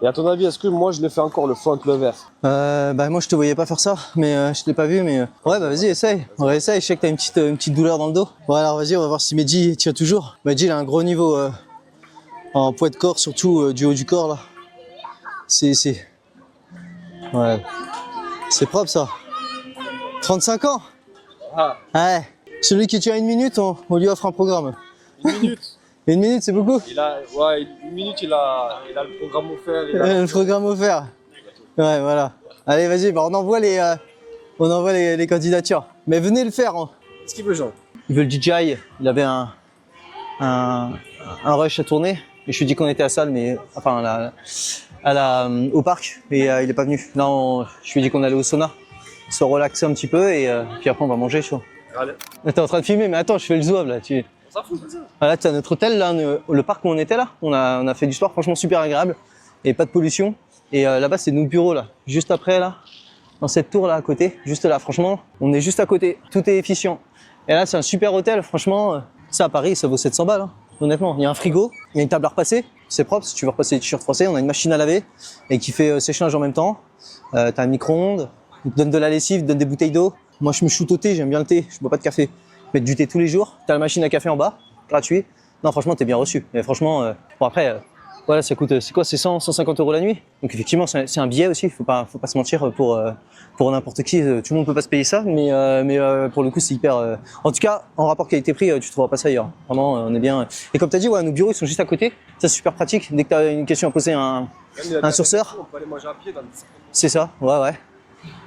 Et à ton avis, est-ce que moi je l'ai fait encore le front lever? Bah moi je te voyais pas faire ça, mais je l'ai pas vu, mais ouais bah vas-y essaye, on va essayer. Je sais que t'as une petite douleur dans le dos. Bon alors vas-y, on va voir si Mehdi tient toujours. Mehdi il a un gros niveau en poids de corps, surtout du haut du corps là. Ouais, c'est propre ça. 35 ans. Ah. Ouais. Celui qui tient une minute, on lui offre un programme. Une minute. Une minute, c'est beaucoup? Ouais, une minute, il a le programme offert. Le programme offert. Ouais, voilà. Allez, vas-y, bah on envoie les candidatures. Mais venez le faire. Hein. Qu'est-ce qu'il veut, Jean? Il veut le DJI. Il avait un rush à tourner. Et je lui ai dit qu'on était à la salle, mais enfin au parc. Et il est pas venu. Là, je lui ai dit qu'on allait au sauna, se relaxer un petit peu et puis après on va manger, chaud. Allez. T'es en train de filmer, mais attends, je fais le zouave là. On s'en fout, c'est ça. Voilà, tu as notre hôtel, là, le parc où on était là. On a fait du sport, franchement super agréable. Et pas de pollution. Et là-bas, c'est nos bureaux, là. Juste après, là, dans cette tour, là, à côté. Juste là, franchement, on est juste à côté. Tout est efficient. Et là, c'est un super hôtel. Franchement, ça, à Paris, ça vaut 700 balles, hein, honnêtement. Il y a un frigo, il y a une table à repasser. C'est propre, si tu veux repasser les t-shirts froissés. On a une machine à laver et qui fait séchage en même temps. T'as un micro-ondes. Il te donne de la lessive, il te donne des bouteilles d'eau. Moi, je me shoot au thé, j'aime bien le thé. Je bois pas de café. Mettre du thé tous les jours. T'as la machine à café en bas, gratuit. Non, franchement, t'es bien reçu. Mais franchement, bon après, voilà, ça coûte, c'est quoi, c'est 150 € la nuit. Donc effectivement, c'est un billet aussi. Faut pas se mentir pour n'importe qui. Tout le monde peut pas se payer ça, mais pour le coup, c'est hyper. En tout cas, en rapport qualité-prix, tu trouveras pas ça ailleurs. Vraiment, on est bien. Et comme t'as dit, ouais, nos bureaux ils sont juste à côté. Ça, c'est super pratique. Dès que t'as une question à poser à un sourceur. On peut aller manger à pied dans le... C'est ça, ouais.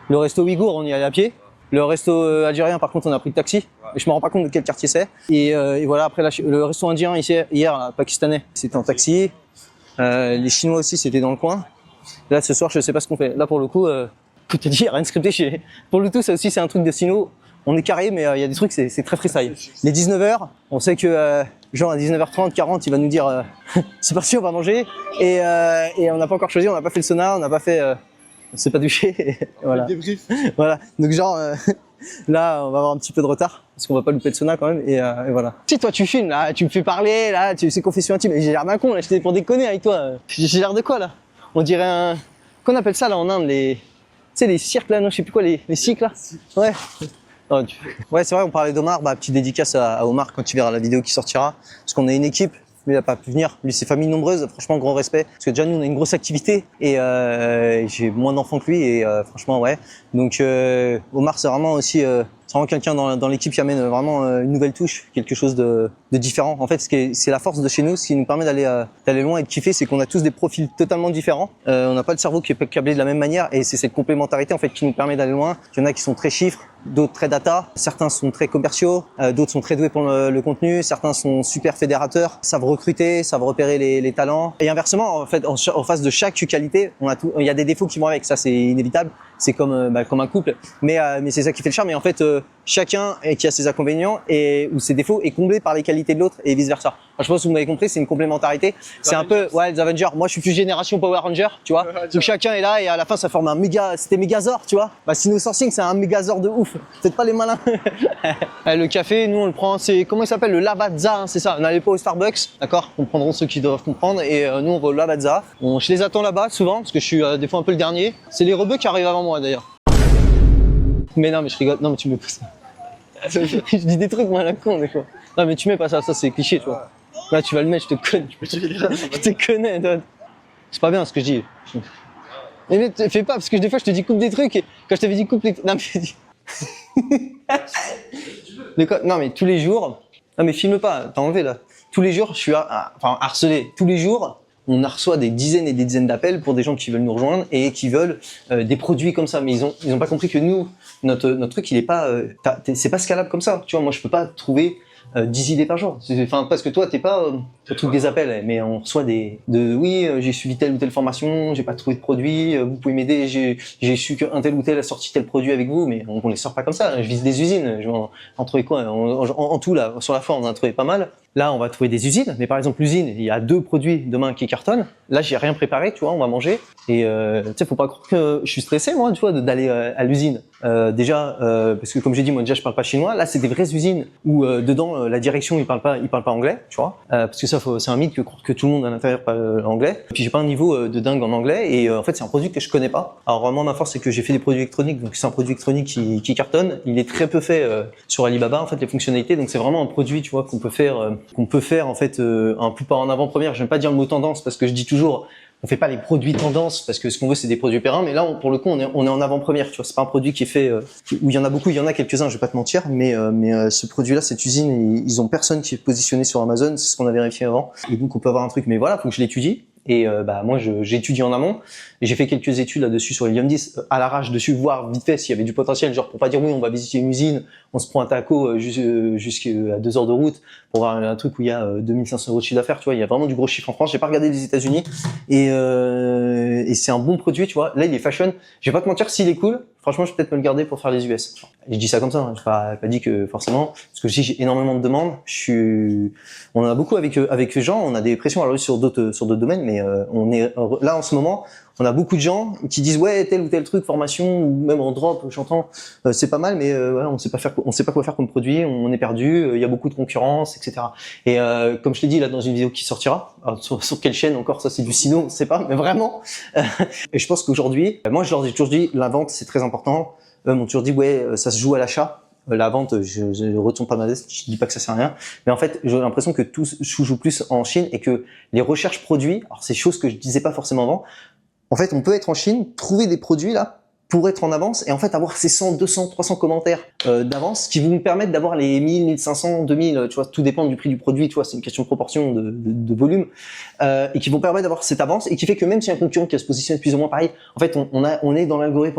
Le resto Ouïghour, on y allait à pied. Le resto algérien, par contre, on a pris le taxi. Ouais. Et je me rends pas compte de quel quartier c'est. Et voilà, après, là, le resto indien, hier, là, pakistanais, c'était en taxi. Les Chinois aussi, c'était dans le coin. Là, ce soir, je sais pas ce qu'on fait. Là, pour le coup, tout est dit, rien de scripté. Pour le tout, ça aussi, c'est un truc de sino. On est carré, mais il y a des trucs, c'est très freestyle. Les 19h, on sait que, genre, à 19h30, 40, il va nous dire, c'est parti, on va manger. Et on n'a pas encore choisi, on n'a pas fait le sauna, on n'a pas fait... on s'est pas douché, voilà. Débrief. Voilà. Donc genre là, on va avoir un petit peu de retard parce qu'on va pas louper le sauna quand même et voilà. Si toi tu filmes là, tu me fais parler là, c'est confession intime. J'ai l'air d'un con là, j'étais pour déconner avec toi. J'ai l'air de quoi là? On dirait un, qu'on appelle ça là en Inde, tu sais les cirques là, non je sais plus quoi, les cirques là. Ouais. Oh, ouais c'est vrai, on parlait d'Omar, bah petite dédicace à Omar quand tu verras la vidéo qui sortira, parce qu'on a une équipe. Lui, il a pas pu venir. Lui, c'est famille nombreuse. Franchement, grand respect. Parce que déjà, nous, on a une grosse activité et j'ai moins d'enfants que lui et franchement, ouais. Donc, Omar, c'est vraiment aussi, c'est vraiment quelqu'un dans l'équipe qui amène vraiment une nouvelle touche, quelque chose de différent. En fait, c'est la force de chez nous, ce qui nous permet d'aller loin et de kiffer, c'est qu'on a tous des profils totalement différents. On n'a pas le cerveau qui est câblé de la même manière et c'est cette complémentarité en fait qui nous permet d'aller loin. Il y en a qui sont très chiffres, d'autres très data, certains sont très commerciaux, d'autres sont très doués pour le contenu, certains sont super fédérateurs, savent recruter, savent repérer les talents. Et inversement, en fait, en face de chaque qualité, il y a des défauts qui vont avec, ça c'est inévitable. C'est comme un couple, mais c'est ça qui fait le charme. Et en fait, chacun qui a ses inconvénients ou ses défauts est comblé par les qualités de l'autre et vice versa. Enfin, je pense que vous m'avez compris, c'est une complémentarité. C'est un peu, ouais, les Avengers. Moi, je suis plus génération Power Ranger, tu vois. Donc chacun est là et à la fin, ça forme c'était Megazord, tu vois. Bah, Sino Sourcing, c'est un Megazord de ouf. Peut-être pas les malins. Le café, nous on le prend, c'est comment il s'appelle, le Lavazza, hein, c'est ça. On n'allait pas au Starbucks, d'accord. Comprendront ceux qui doivent comprendre. Et nous on va au Lavazza. Je les attends là-bas souvent parce que je suis des fois un peu le dernier. C'est les rebeux qui arrivent avant moi d'ailleurs. Mais non, mais je rigole. Non, mais tu mets pas ça. Je dis des trucs moi à la con des fois. Non, mais tu mets pas ça, ça c'est cliché, tu vois. Là, tu vas le mettre, je te connais. Je te connais, toi. C'est pas bien ce que je dis. Mais fais pas, parce que des fois je te dis coupe des trucs et quand je t'avais dit coupe les trucs. Non, mais. Non, mais tous les jours. Non, mais filme pas, t'as enlevé là. Tous les jours, je suis harcelé. Tous les jours, on reçoit des dizaines et des dizaines d'appels pour des gens qui veulent nous rejoindre et qui veulent des produits comme ça. Mais ils ont pas compris que nous, notre truc, il est pas, c'est pas scalable comme ça. Tu vois, moi, je peux pas trouver 10 idées par jour. Enfin, parce que toi, t'es pas au truc des appels, mais on reçoit oui, j'ai suivi telle ou telle formation, j'ai pas trouvé de produit, vous pouvez m'aider, j'ai su qu'un tel ou tel a sorti tel produit avec vous, mais on les sort pas comme ça. Je vise des usines, je vais en trouver quoi en tout là, sur la fois, on en a trouvé pas mal. Là, on va trouver des usines, mais par exemple, l'usine, il y a 2 produits demain qui cartonnent. Là, j'ai rien préparé, tu vois, on va manger. Et tu sais, faut pas croire que je suis stressé, moi, tu vois, d'aller à l'usine. Déjà, parce que comme j'ai dit, moi déjà, je parle pas chinois. Là, c'est des vraies usines où dedans, la direction, ils parlent pas anglais, tu vois. Parce que ça, c'est un mythe que tout le monde à l'intérieur parle anglais. Puis j'ai pas un niveau de dingue en anglais. Et en fait, c'est un produit que je connais pas. Alors moi, ma force, c'est que j'ai fait des produits électroniques, donc c'est un produit électronique qui cartonne. Il est très peu fait sur Alibaba, en fait, les fonctionnalités. Donc c'est vraiment un produit, tu vois, qu'on peut faire en fait un peu pas en avant-première. J'aime pas dire le mot tendance parce que je dis toujours, on fait pas les produits tendance parce que ce qu'on veut c'est des produits périns, mais là pour le coup on est en avant-première, tu vois, c'est pas un produit qui est fait où il y en a beaucoup, il y en a quelques-uns, je vais pas te mentir, mais ce produit-là, cette usine, ils ont personne qui est positionné sur Amazon, c'est ce qu'on a vérifié avant, et donc on peut avoir un truc, mais voilà, faut que je l'étudie. Et moi j'étudie en amont et j'ai fait quelques études là-dessus sur Helium 10 à l'arrache dessus, voir vite fait s'il y avait du potentiel, genre pour pas dire oui on va visiter une usine, on se prend un taco jusqu'à 2 heures de route pour voir un truc où il y a 2500 € de chiffre d'affaires, tu vois, il y a vraiment du gros chiffre en France. J'ai pas regardé les États-Unis et c'est un bon produit, tu vois. Là il est fashion, je vais pas te mentir, s'il est cool, franchement je vais peut-être me le garder pour faire les US. Et je dis ça comme ça, hein. J'ai pas dit que forcément, parce que j'ai énormément de demandes, on en a beaucoup avec les gens, on a des pressions alors sur d'autres domaines, mais on est là en ce moment, on a beaucoup de gens qui disent ouais tel ou tel truc, formation ou même en drop, j'entends c'est pas mal, mais ouais, on sait pas quoi faire comme produit, on est perdu, il y a beaucoup de concurrence, etc. Et comme je t'ai dit là dans une vidéo qui sortira, alors, sur quelle chaîne encore, ça c'est du sino, on sait pas, mais vraiment. Et je pense qu'aujourd'hui, moi je leur ai toujours dit la vente c'est très important. Eux m'ont toujours dit ouais ça se joue à l'achat. La vente, je retourne pas ma veste, je dis pas que ça sert à rien, mais en fait, j'ai l'impression que tout se joue plus en Chine et que les recherches produits, alors c'est choses que je disais pas forcément avant, en fait, on peut être en Chine, trouver des produits là, pour être en avance et en fait avoir ces 100, 200, 300 commentaires d'avance qui vont nous permettre d'avoir les 1000, 1500, 2000, tu vois, tout dépend du prix du produit, tu vois, c'est une question de proportion, de volume, et qui vont permettre d'avoir cette avance et qui fait que même si un concurrent qui a se positionné plus ou moins pareil, en fait, on est dans l'algorithme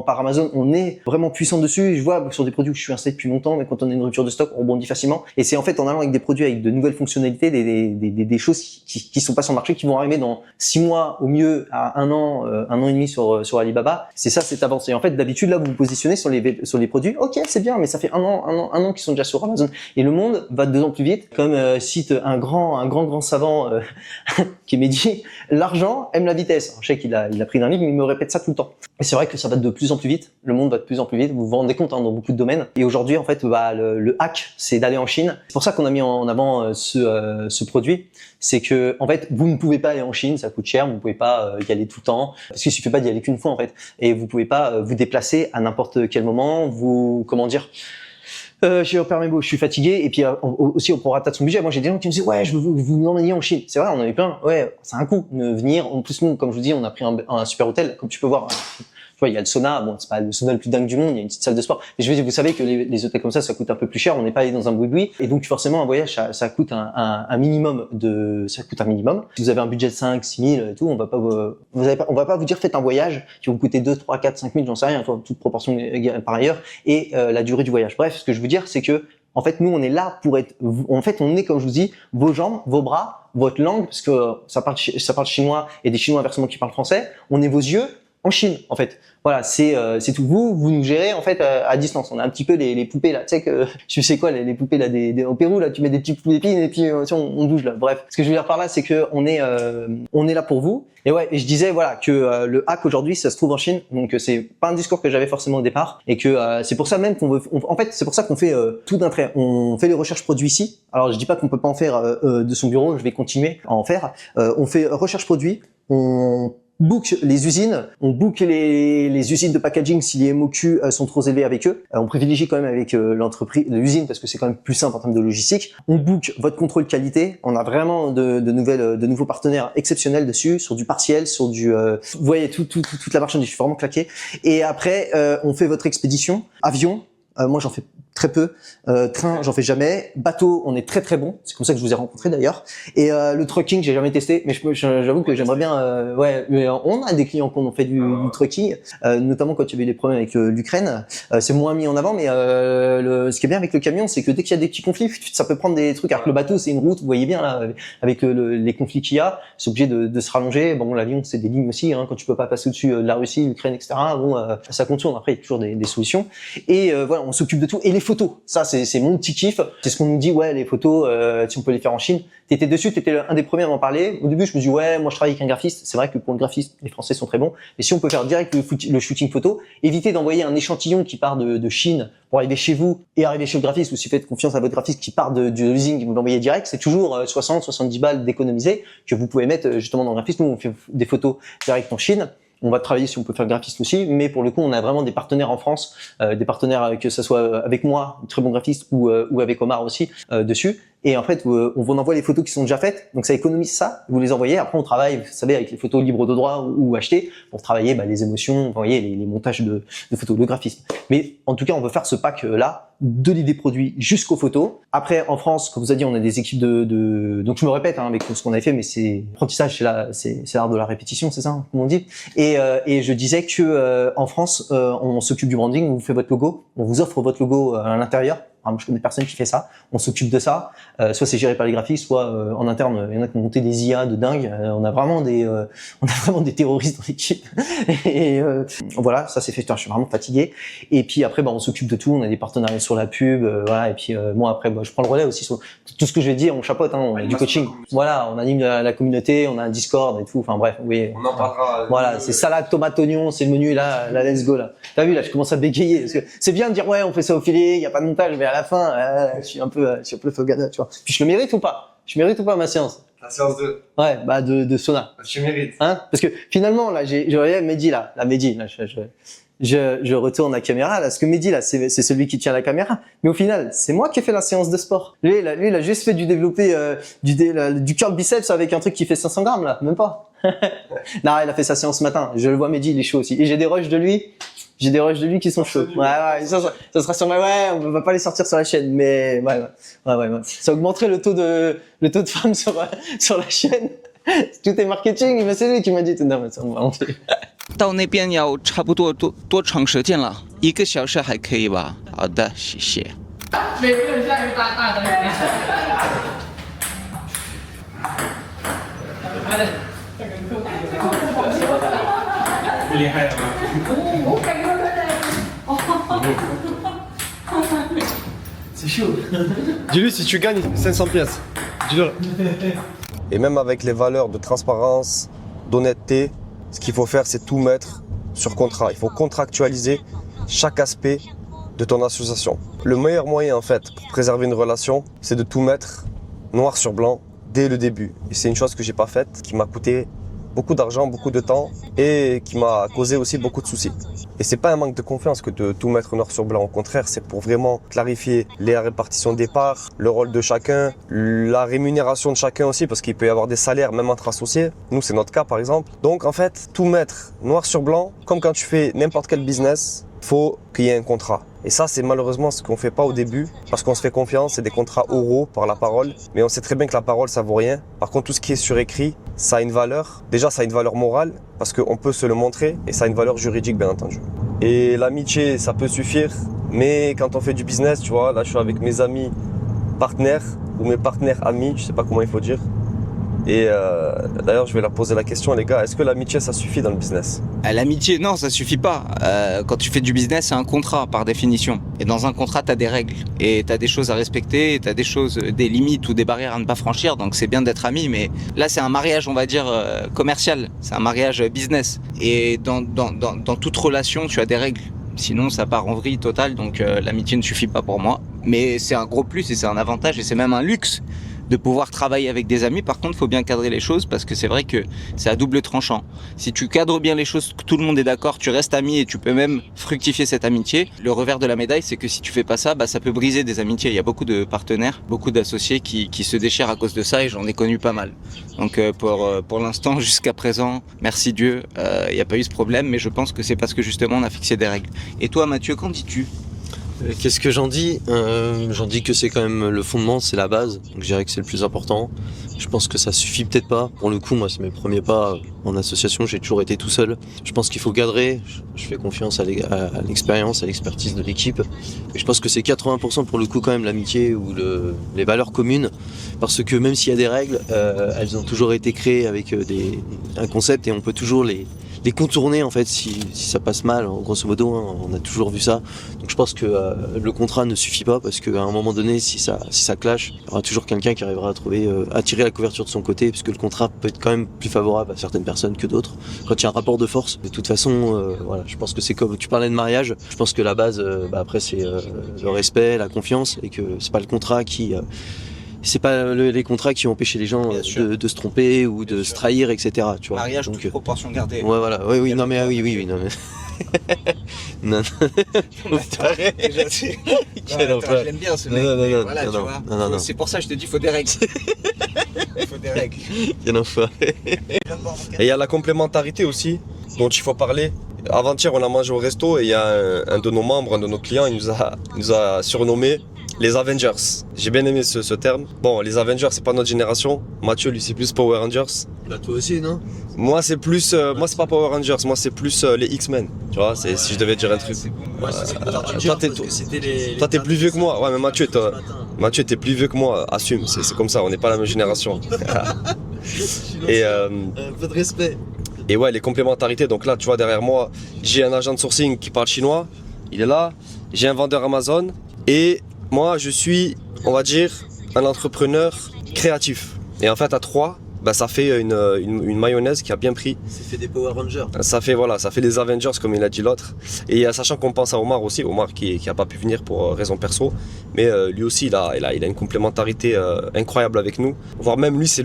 par Amazon, on est vraiment puissant dessus. Je vois sur des produits où je suis installé depuis longtemps, mais quand on a une rupture de stock, on rebondit facilement. Et c'est en fait en allant avec des produits avec de nouvelles fonctionnalités, des choses qui sont pas sur le marché, qui vont arriver dans 6 mois au mieux à 1 an et demi sur Alibaba. C'est ça, c'est avancé. En fait, d'habitude, là, vous vous positionnez sur les produits. Ok, c'est bien, mais ça fait un an qu'ils sont déjà sur Amazon. Et le monde va de plus en plus vite. Comme cite un grand savant qui est Mehdi, l'argent aime la vitesse. Alors, je sais qu'il a pris d'un livre, mais il me répète ça tout le temps. Et c'est vrai que ça va de plus en plus vite. Le monde va de plus en plus vite. Vous vous rendez compte dans beaucoup de domaines. Et aujourd'hui, en fait, le hack, c'est d'aller en Chine. C'est pour ça qu'on a mis en avant ce produit. C'est que, en fait, vous ne pouvez pas aller en Chine, ça coûte cher. Vous ne pouvez pas y aller tout le temps, parce qu'il suffit pas d'y aller qu'une fois, en fait. Et vous pouvez pas vous déplacer à n'importe quel moment. Je perds mes mots, je suis fatigué, et puis aussi on prorata de son budget. Moi j'ai des gens qui me disent ouais je veux vous emmener en Chine. C'est vrai, on en a eu plein. Ouais, c'est un coût de venir. En plus nous, comme je vous dis, on a pris un super hôtel, comme tu peux voir. Tu vois, il y a le sauna, bon, c'est pas le sauna le plus dingue du monde, il y a une petite salle de sport. Mais je veux dire, vous savez que les hôtels comme ça coûte un peu plus cher, on n'est pas allé dans un boui-boui. Et donc, forcément, un voyage, ça coûte un minimum ça coûte un minimum. Si vous avez un budget de 5, 6 000 et tout, on va pas vous dire faites un voyage qui va vous coûter 2, 3, 4, 5 000, j'en sais rien, toute proportion par ailleurs, et la durée du voyage. Bref, ce que je veux dire, c'est que, en fait, nous, on est là pour être, en fait, on est, comme je vous dis, vos jambes, vos bras, votre langue, parce que ça parle chinois et des Chinois inversement qui parlent français. On est vos yeux en Chine, en fait. Voilà, c'est tout. Vous nous gérez en fait à distance. On a un petit peu les poupées là, tu sais que tu sais quoi, les poupées là au Pérou là, tu mets des petites poupées et puis on bouge là. Bref, ce que je veux dire par là, c'est que on est là pour vous. Et ouais, et je disais voilà que le hack aujourd'hui, ça se trouve en Chine, donc c'est pas un discours que j'avais forcément au départ, et que c'est pour ça même qu'on veut. En fait, c'est pour ça qu'on fait tout d'un trait. On fait les recherches produits ici. Alors je dis pas qu'on peut pas en faire de son bureau. Je vais continuer à en faire. On fait recherche produits. On book les usines, on book les usines de packaging si les MOQ sont trop élevés avec eux. On privilégie quand même avec l'usine parce que c'est quand même plus simple en termes de logistique. On book votre contrôle qualité. On a vraiment de nouveaux partenaires exceptionnels dessus, sur du partiel, sur du, vous voyez toute la marchandise. Je suis vraiment claqué. Et après, on fait votre expédition, avion. Moi, j'en fais très peu. Train, j'en fais jamais. Bateau, on est très très bon. C'est comme ça que je vous ai rencontré d'ailleurs. Et le trucking, j'ai jamais testé, mais j'avoue que j'aimerais bien. Ouais, mais on a des clients qui ont fait du trucking, notamment quand il y avait des problèmes avec l'Ukraine. C'est moins mis en avant, mais ce qui est bien avec le camion, c'est que dès qu'il y a des petits conflits, ça peut prendre des trucs. Alors que le bateau, c'est une route, vous voyez bien là, avec les conflits qu'il y a, c'est obligé de se rallonger. Bon, l'avion, c'est des lignes aussi. Hein, quand tu peux pas passer au-dessus de la Russie, l'Ukraine, etc. Bon, ça contourne. Après, il y a toujours des solutions. Et voilà, on s'occupe de tout. Et les photos. Ça, c'est mon petit kiff. C'est ce qu'on nous dit, ouais, les photos, si on peut les faire en Chine. T'étais dessus, t'étais un des premiers à m'en parler. Au début, je me dis, ouais, moi, je travaille avec un graphiste. C'est vrai que pour le graphiste, les Français sont très bons. Mais si on peut faire direct le shooting photo, évitez d'envoyer un échantillon qui part de Chine pour arriver chez vous et arriver chez le graphiste, ou si vous faites confiance à votre graphiste qui part de l'usine, qui vous l'envoyez direct, c'est toujours 60, 70 balles d'économiser que vous pouvez mettre justement dans le graphiste. Nous, on fait des photos direct en Chine. On va travailler si on peut faire graphiste aussi, mais pour le coup, on a vraiment des partenaires en France, des partenaires que ce soit avec moi, un très bon graphiste, ou avec Omar aussi dessus. Et en fait, on vous envoie les photos qui sont déjà faites, donc ça économise ça. Vous les envoyez. Après, on travaille, vous savez, avec les photos libres de droit ou achetées pour travailler les émotions, vous voyez, les montages de photos, le graphisme. Mais en tout cas, on veut faire ce pack là, de l'idée produit jusqu'aux photos. Après, en France, comme vous a dit, on a des équipes donc je me répète avec ce qu'on avait fait, mais c'est l'apprentissage, c'est l'art de la répétition, c'est ça, comme on dit. Et je disais que en France, on s'occupe du branding, on vous fait votre logo, on vous offre votre logo à l'intérieur. Moi, je connais personne qui fait ça. On s'occupe de ça. Soit c'est géré par les graphistes, soit en interne, il y en a qui ont monté des IA de dingue. On a vraiment des terroristes dans l'équipe. Et voilà, ça c'est fait. Putain, je suis vraiment fatigué. Et puis après, on s'occupe de tout. On a des partenariats sur la pub, voilà. Et puis moi après, je prends le relais aussi sur tout ce que je vais dire. On chapeaute, on a du coaching. Voilà, on anime la communauté, on a un Discord et tout. Enfin bref, oui. On en parlera. Voilà, c'est salade, tomate, oignon, c'est le menu là, let's go là. T'as vu là, je commence à bégayer parce que c'est bien de dire ouais, on fait ça au filet, il y a pas de montage, mais à la fin, je suis un peu Fogana, tu vois. Puis je le mérite ou pas? Je mérite ou pas ma séance? La séance 2. Ouais, de sauna. Tu mérites. Hein? Parce que finalement là, je regarde Mehdi là, je retourne la caméra là, parce que Mehdi là, c'est celui qui tient la caméra. Mais au final, c'est moi qui ai fait la séance de sport. Lui, il a juste fait du développé, du curl biceps avec un truc qui fait 500 grammes là, même pas. Non, il a fait sa séance ce matin. Je le vois Mehdi, il est chaud aussi. Et j'ai des rushs de lui. J'ai des rushs de lui qui sont chauds. Ouais, ça sera sur on va pas les sortir sur la chaîne, mais ouais. Ça augmenterait le taux de femmes sur la chaîne. Tout est marketing, mais c'est lui qui m'a dit tout non, mais ça on va montrer. 到那边要差不多多长时间了？1个小时还可以吧？好的，谢谢。每个人下一个大的。厉害了吗？我感觉c'est chaud. Dis-lui si tu gagnes 500 pièces. Dis-le. Et même avec les valeurs de transparence, d'honnêteté, ce qu'il faut faire, c'est tout mettre sur contrat. Il faut contractualiser chaque aspect de ton association. Le meilleur moyen, en fait, pour préserver une relation, c'est de tout mettre noir sur blanc dès le début. Et c'est une chose que j'ai pas faite, qui m'a coûté beaucoup d'argent, beaucoup de temps et qui m'a causé aussi beaucoup de soucis. Et c'est pas un manque de confiance que de tout mettre noir sur blanc. Au contraire, c'est pour vraiment clarifier les répartitions des parts, le rôle de chacun, la rémunération de chacun aussi, parce qu'il peut y avoir des salaires même entre associés. Nous, c'est notre cas par exemple. Donc en fait, tout mettre noir sur blanc, comme quand tu fais n'importe quel business, faut qu'il y ait un contrat. Et ça, c'est malheureusement ce qu'on fait pas au début, parce qu'on se fait confiance, c'est des contrats oraux par la parole, mais on sait très bien que la parole, ça vaut rien. Par contre, tout ce qui est sur écrit, ça a une valeur. Déjà, ça a une valeur morale, parce qu'on peut se le montrer, et ça a une valeur juridique, bien entendu. Et l'amitié, ça peut suffire, mais quand on fait du business, tu vois, là, je suis avec mes amis partenaires, ou mes partenaires amis, je sais pas comment il faut dire. Et d'ailleurs, je vais leur poser la question, les gars, est-ce que l'amitié, ça suffit dans le business? L'amitié, non, ça suffit pas. Quand tu fais du business, c'est un contrat par définition. Et dans un contrat, t'as des règles. Et t'as des choses à respecter, t'as des limites ou des barrières à ne pas franchir. Donc c'est bien d'être amis, mais là, c'est un mariage, on va dire, commercial. C'est un mariage business. Et dans toute relation, tu as des règles. Sinon, ça part en vrille totale. Donc l'amitié ne suffit pas pour moi. Mais c'est un gros plus et c'est un avantage et c'est même un luxe de pouvoir travailler avec des amis. Par contre, il faut bien cadrer les choses parce que c'est vrai que c'est à double tranchant. Si tu cadres bien les choses, que tout le monde est d'accord, tu restes ami et tu peux même fructifier cette amitié. Le revers de la médaille, c'est que si tu fais pas ça, ça peut briser des amitiés. Il y a beaucoup de partenaires, beaucoup d'associés qui se déchirent à cause de ça et j'en ai connu pas mal. Donc pour l'instant, jusqu'à présent, merci Dieu, il n'y a pas eu ce problème, mais je pense que c'est parce que justement on a fixé des règles. Et toi Mathieu, qu'en dis-tu ? Qu'est-ce que j'en dis? J'en dis que c'est quand même le fondement, c'est la base. Donc je dirais que c'est le plus important. Je pense que ça suffit peut-être pas. Pour le coup, moi, c'est mes premiers pas en association. J'ai toujours été tout seul. Je pense qu'il faut cadrer. Je fais confiance à l'expérience, à l'expertise de l'équipe. Et je pense que c'est 80% pour le coup quand même l'amitié ou les valeurs communes. Parce que même s'il y a des règles, elles ont toujours été créées avec un concept et on peut toujours les les contourner en fait si ça passe mal, grosso modo, hein, on a toujours vu ça. Donc je pense que le contrat ne suffit pas parce qu'à un moment donné, si ça clash, il y aura toujours quelqu'un qui arrivera à tirer la couverture de son côté, puisque le contrat peut être quand même plus favorable à certaines personnes que d'autres. Quand il y a un rapport de force, de toute façon, voilà, je pense que c'est comme tu parlais de mariage. Je pense que la base, après c'est le respect, la confiance, et que c'est pas le contrat c'est pas les contrats qui ont empêché les gens de se tromper ou de se trahir, etc. Tu vois. Mariage, donc, toute proportion gardée. Ouais, voilà. Oui, non, mais oui, non, mais. non. Quel enfer. Je l'aime bien ce mec. Non, voilà, tu vois. non. C'est pour ça que je te dis, faut des règles. Faut des règles. Quel enfer. Et il y a la complémentarité aussi, dont il faut parler. Avant-hier, on a mangé au resto et il y a un de nos membres, un de nos clients, il nous a surnommé les Avengers. J'ai bien aimé ce terme. Bon, les Avengers, c'est pas notre génération. Mathieu, lui, c'est plus Power Rangers. Bah, toi aussi, non? Moi, c'est plus. Moi, c'est pas Power Rangers. Moi, c'est plus les X-Men. Tu vois, si je devais dire un truc. Toi, t'es plus vieux que moi. Ouais, mais Mathieu, t'es plus vieux que moi. Assume, c'est comme ça. On n'est pas la même génération. Et peu de respect. Et ouais, les complémentarités. Donc là, tu vois, derrière moi, j'ai un agent de sourcing qui parle chinois. Il est là. J'ai un vendeur Amazon. Et moi, je suis, on va dire, un entrepreneur créatif. Et en fait, à trois, bah, ça fait une mayonnaise qui a bien pris. Ça fait des Power Rangers. Ça fait des Avengers, comme il a dit l'autre. Et sachant qu'on pense à Omar aussi, Omar qui a pas pu venir pour raison perso. Mais lui aussi, il a une complémentarité incroyable avec nous. Voire même lui, c'est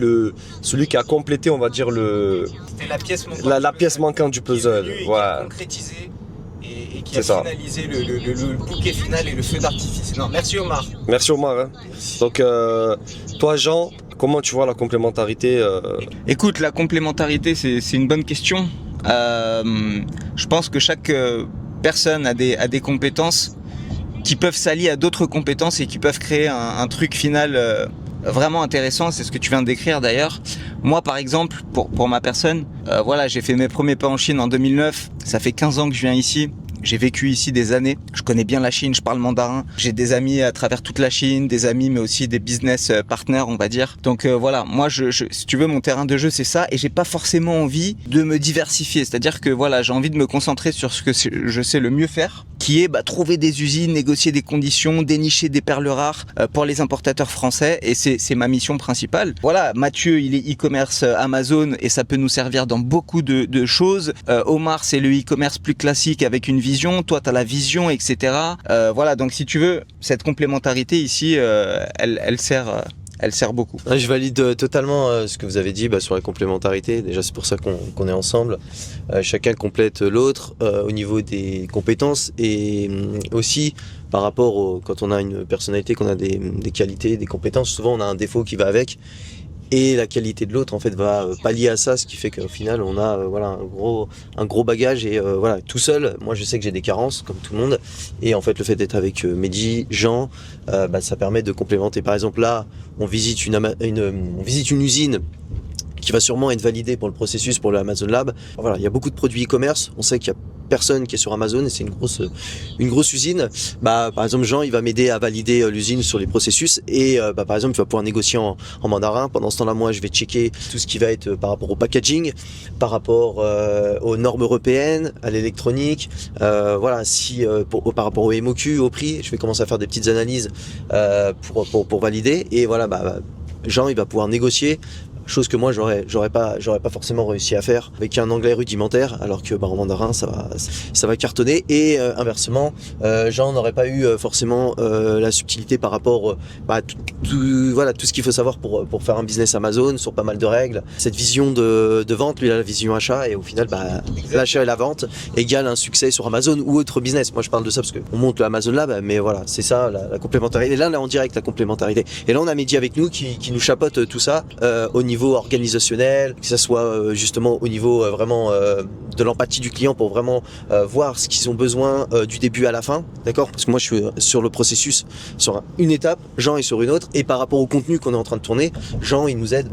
celui qui a complété, on va dire, la pièce manquante du puzzle. Qui Ouais. a concrétisé et qui a finalisé le bouquet final et le feu d'artifice. Non, merci Omar. Merci Omar. Hein. Donc, toi, Jean, comment tu vois la complémentarité Écoute, la complémentarité, c'est une bonne question. Je pense que chaque personne a des compétences qui peuvent s'allier à d'autres compétences et qui peuvent créer un truc final vraiment intéressant. C'est ce que tu viens de décrire d'ailleurs. Moi, par exemple, pour ma personne, voilà, j'ai fait mes premiers pas en Chine en 2009. Ça fait 15 ans que je viens ici. J'ai vécu ici des années, je connais bien la Chine, je parle mandarin, j'ai des amis à travers toute la Chine, des amis mais aussi des business partners on va dire. Donc voilà, moi si tu veux mon terrain de jeu c'est ça et j'ai pas forcément envie de me diversifier, c'est-à-dire que voilà, j'ai envie de me concentrer sur ce que je sais le mieux faire, qui est trouver des usines, négocier des conditions, dénicher des perles rares pour les importateurs français et c'est ma mission principale. Voilà, Mathieu il est e-commerce Amazon et ça peut nous servir dans beaucoup de choses. Omar c'est le e-commerce plus classique avec une vision, toi t'as la vision, etc. Voilà, donc si tu veux, cette complémentarité ici, elle sert beaucoup. Je valide totalement ce que vous avez dit sur la complémentarité. Déjà, c'est pour ça qu'on est ensemble. Chacun complète l'autre au niveau des compétences et aussi par rapport quand on a une personnalité, qu'on a des qualités, des compétences, souvent on a un défaut qui va avec. Et la qualité de l'autre en fait va pallier à ça, ce qui fait qu'au final on a un gros bagage et voilà, tout seul, moi je sais que j'ai des carences comme tout le monde et en fait le fait d'être avec Mehdi, Jean, ça permet de complémenter. Par exemple là, on visite une usine qui va sûrement être validée pour le processus pour le Amazon Lab. Voilà, il y a beaucoup de produits e-commerce, on sait qu'il y a personne qui est sur Amazon et c'est une grosse usine. Par exemple, Jean, il va m'aider à valider l'usine sur les processus et par exemple, il va pouvoir négocier en mandarin. Pendant ce temps-là, moi, je vais checker tout ce qui va être par rapport au packaging, par rapport aux normes européennes, à l'électronique. Voilà, par rapport au MOQ, au prix, je vais commencer à faire des petites analyses pour valider. Et voilà, Jean, il va pouvoir négocier. Chose que moi j'aurais pas forcément réussi à faire avec un anglais rudimentaire, alors que en mandarin ça va cartonner. Et inversement, Jean n'aurait pas eu forcément la subtilité par rapport à tout ce qu'il faut savoir pour faire un business Amazon sur pas mal de règles. Cette vision de vente, lui il a la vision achat et au final l'achat et la vente égale un succès sur Amazon ou autre business. Moi je parle de ça parce qu'on monte le Amazon Lab, mais voilà, c'est ça la complémentarité. Et là on est en direct la complémentarité. Et là on a Mehdi avec nous qui nous chapeaute tout ça au niveau organisationnel, que ça soit justement au niveau vraiment de l'empathie du client pour vraiment voir ce qu'ils ont besoin du début à la fin, d'accord? Parce que moi je suis sur le processus sur une étape, Jean est sur une autre, et par rapport au contenu qu'on est en train de tourner, Jean il nous aide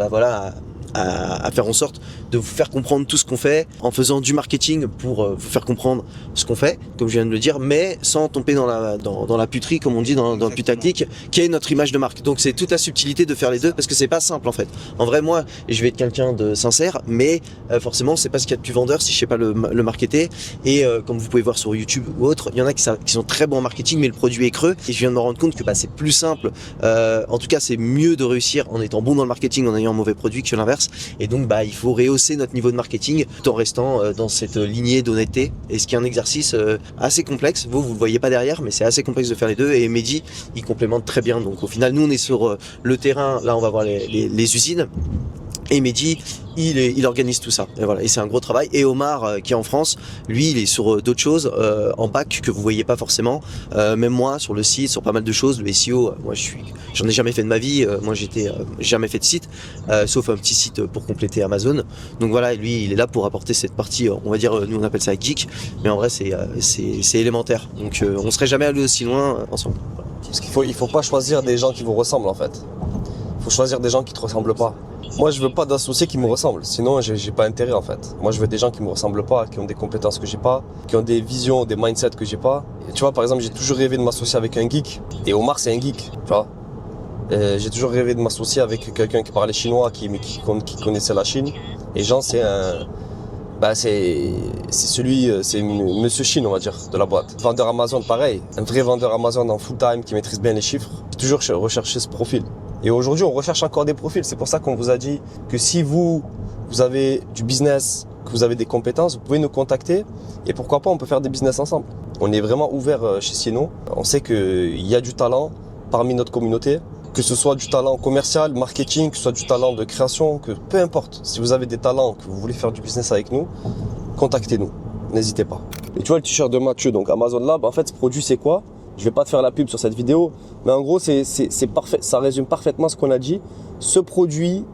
à à faire en sorte de vous faire comprendre tout ce qu'on fait en faisant du marketing pour vous faire comprendre ce qu'on fait, comme je viens de le dire, mais sans tomber dans la puterie, comme on dit, dans le putaclic, qui est notre image de marque. Donc c'est toute la subtilité de faire les deux, parce que c'est pas simple en fait. En vrai, moi, je vais être quelqu'un de sincère, mais forcément, c'est pas ce qu'il y a de plus vendeur si je sais pas le marketer. Et comme vous pouvez voir sur YouTube ou autre, il y en a qui sont très bons en marketing, mais le produit est creux. Et je viens de me rendre compte que c'est plus simple. En tout cas, c'est mieux de réussir en étant bon dans le marketing, en ayant un mauvais produit que l'inverse. Et donc, il faut rehausser notre niveau de marketing tout en restant dans cette lignée d'honnêteté. Et ce qui est un exercice assez complexe. Vous le voyez pas derrière, mais c'est assez complexe de faire les deux. Et Mehdi, il complémente très bien. Donc, au final, nous, on est sur le terrain. Là, on va voir les usines. Et Mehdi, il organise tout ça. Et voilà, et c'est un gros travail. Et Omar, qui est en France, lui, il est sur d'autres choses, en bac, que vous voyez pas forcément. Même moi, sur le site, sur pas mal de choses. Le SEO, moi, j'en ai jamais fait de ma vie. Moi, j'ai jamais fait de site, sauf un petit site pour compléter Amazon. Donc voilà, lui, il est là pour apporter cette partie, on va dire, nous on appelle ça geek, mais en vrai, c'est élémentaire. Donc, on serait jamais allé aussi loin ensemble. Voilà. Parce qu'il faut pas choisir des gens qui vous ressemblent en fait. Il faut choisir des gens qui te ressemblent pas. Moi, je veux pas d'associés qui me ressemblent, sinon j'ai pas intérêt en fait. Moi, je veux des gens qui me ressemblent pas, qui ont des compétences que j'ai pas, qui ont des visions, des mindsets que j'ai pas. Et tu vois, par exemple, j'ai toujours rêvé de m'associer avec un geek. Et Omar, c'est un geek, tu vois. J'ai toujours rêvé de m'associer avec quelqu'un qui parlait chinois, qui connaissait la Chine. Et Jean, c'est c'est Monsieur Chine, on va dire, de la boîte. Vendeur Amazon, pareil. Un vrai vendeur Amazon en full time qui maîtrise bien les chiffres. J'ai toujours recherché ce profil. Et aujourd'hui, on recherche encore des profils. C'est pour ça qu'on vous a dit que si vous avez du business, que vous avez des compétences, vous pouvez nous contacter. Et pourquoi pas, on peut faire des business ensemble. On est vraiment ouvert chez Cieno. On sait qu'il y a du talent parmi notre communauté. Que ce soit du talent commercial, marketing, que ce soit du talent de création, que peu importe. Si vous avez des talents, que vous voulez faire du business avec nous, contactez-nous. N'hésitez pas. Et tu vois le t-shirt de Mathieu, donc Amazon Lab, en fait, ce produit, c'est quoi? Je vais pas te faire la pub sur cette vidéo, mais en gros, c'est parfait. Ça résume parfaitement ce qu'on a dit. Ce produit,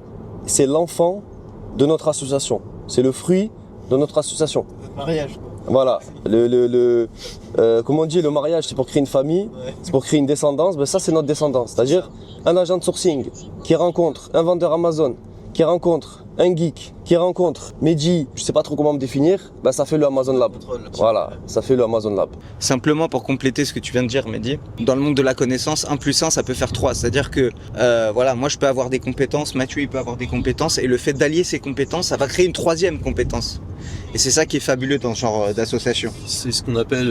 c'est l'enfant de notre association. C'est le fruit de notre association. Le mariage. Voilà. Comment on dit, le mariage, c'est pour créer une famille, c'est pour créer une descendance. Ça, c'est notre descendance. C'est-à-dire un agent de sourcing qui rencontre un vendeur Amazon, qui rencontre un geek, qui rencontre Mehdi, je sais pas trop comment me définir, ça fait le Amazon Lab. Voilà, ça fait le Amazon Lab. Simplement pour compléter ce que tu viens de dire, Mehdi, dans le monde de la connaissance, 1 + 1, ça peut faire 3. C'est-à-dire que, moi je peux avoir des compétences, Mathieu il peut avoir des compétences, et le fait d'allier ces compétences, ça va créer une 3e compétence. Et c'est ça qui est fabuleux dans ce genre d'association. C'est ce qu'on appelle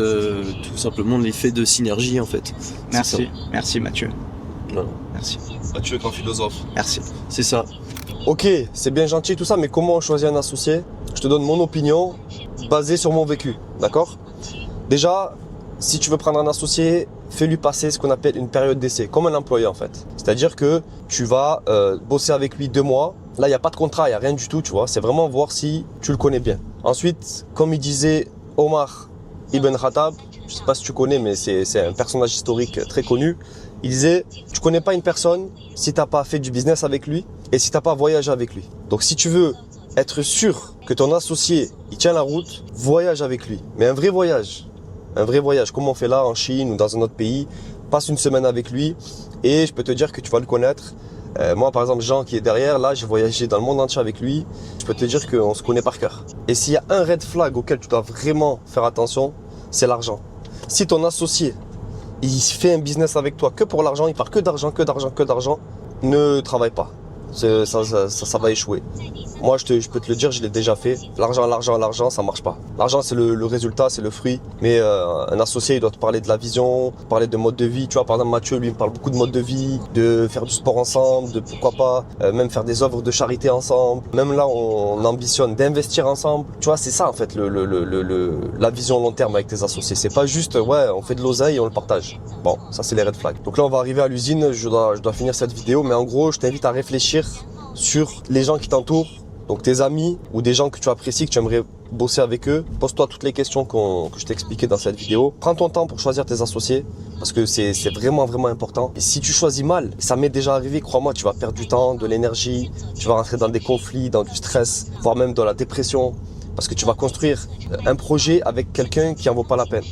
tout simplement l'effet de synergie en fait. Merci Mathieu. Voilà. Merci. Mathieu, grand philosophe. Merci. C'est ça. Ok, c'est bien gentil tout ça, mais comment on choisit un associé? Je te donne mon opinion basée sur mon vécu, d'accord? Déjà, si tu veux prendre un associé, fais-lui passer ce qu'on appelle une période d'essai, comme un employé en fait. C'est-à-dire que tu vas bosser avec lui 2 mois. Là, il n'y a pas de contrat, il n'y a rien du tout, tu vois. C'est vraiment voir si tu le connais bien. Ensuite, comme il disait Omar Ibn Khattab, je ne sais pas si tu connais, mais c'est un personnage historique très connu. Il disait, tu connais pas une personne si t'as pas fait du business avec lui et si t'as pas voyagé avec lui. Donc si tu veux être sûr que ton associé, il tient la route, voyage avec lui. Mais un vrai voyage, comme on fait là en Chine ou dans un autre pays, passe une semaine avec lui et je peux te dire que tu vas le connaître. Moi par exemple, Jean qui est derrière, là j'ai voyagé dans le monde entier avec lui, je peux te dire qu'on se connaît par cœur. Et s'il y a un red flag auquel tu dois vraiment faire attention, c'est l'argent. Si ton associé, il fait un business avec toi que pour l'argent, il part que d'argent, ne travaille pas. Ça va échouer. Moi, je peux te le dire, je l'ai déjà fait. L'argent, ça marche pas. L'argent, c'est le résultat, c'est le fruit. Mais un associé, il doit te parler de la vision, parler de mode de vie. Tu vois, par exemple, Mathieu, lui, il me parle beaucoup de mode de vie, de faire du sport ensemble, de pourquoi pas, même faire des œuvres de charité ensemble. Même là, on ambitionne d'investir ensemble. Tu vois, c'est ça, en fait, la vision long terme avec tes associés. C'est pas juste, ouais, on fait de l'oseille et on le partage. Bon, ça, c'est les red flags. Donc là, on va arriver à l'usine. Je dois finir cette vidéo. Mais en gros, je t'invite à réfléchir sur les gens qui t'entourent, donc tes amis ou des gens que tu apprécies, que tu aimerais bosser avec eux. Pose-toi toutes les questions que je t'ai expliquées dans cette vidéo. Prends ton temps pour choisir tes associés parce que c'est vraiment important. Et si tu choisis mal, ça m'est déjà arrivé, crois-moi, tu vas perdre du temps, de l'énergie, tu vas rentrer dans des conflits, dans du stress, voire même dans la dépression parce que tu vas construire un projet avec quelqu'un qui en vaut pas la peine.